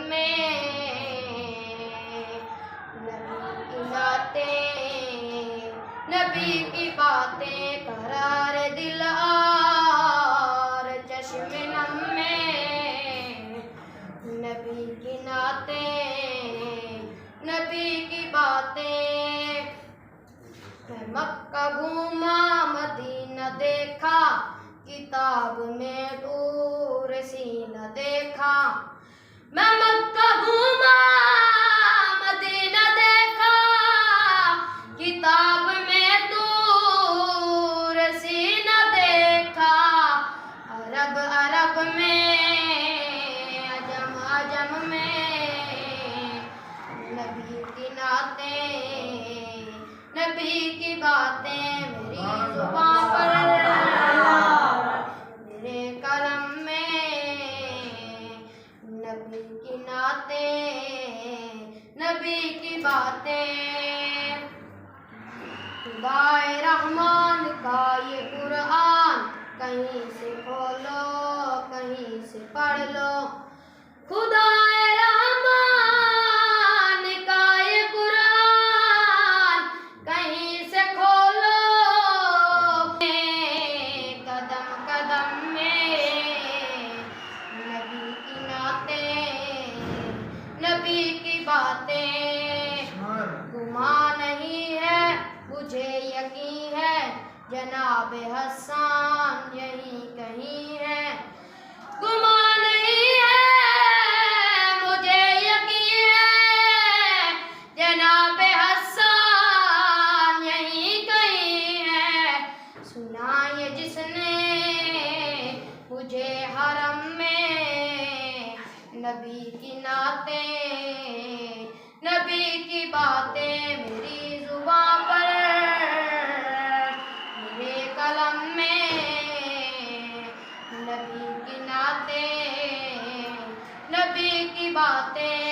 में नबी की नातें, नबी की बातें करार दिल और चश्मे नम में। नबी की नातें, नबी की बातें। मैं मक्का घूमा मदीना देखा, किताब में दूर सीना देखा। मैं मक्का घूमा मदीना देखा, किताब में दूर सीना देखा। अरब अरब में, अजम अजम में, नबी की नातें, नबी की बातें मेरी जुबां पर, मेरे कलम में। नबी की नातें, नबी की बातें। खुदाए रहमान का ये कुरान कहीं से खोलो, कहीं से पढ़ लो। खुदाए रहमान का ये कुरान कहीं से खोलो। कदम कदम में नबी की नातें, नबी की बातें। गुमान नहीं है मुझे यकीन है, जनाब हसन यहीं कहीं है। गुमान नहीं है मुझे यकीन है, जनाब हसन यहीं कहीं है। सुना ये जिसने मुझे हरम में, नबी की नातें, नबी की बातें मेरी जुबां पर, मेरे कलम में। नबी की नातें, नबी की बातें।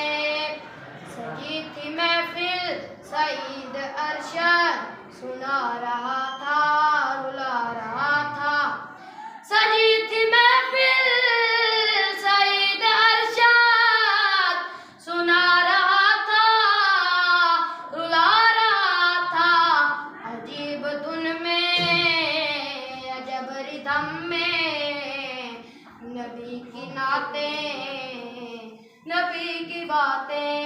सजी थी महफिल सईद अरशद, सुना रहा था रुला रहा था। सजी थी महफिल सईद अरशद, सुना रहा था रुला रहा था। अजीब धुन में अजब रिदम में, नबी की नातें, नबी की बातें।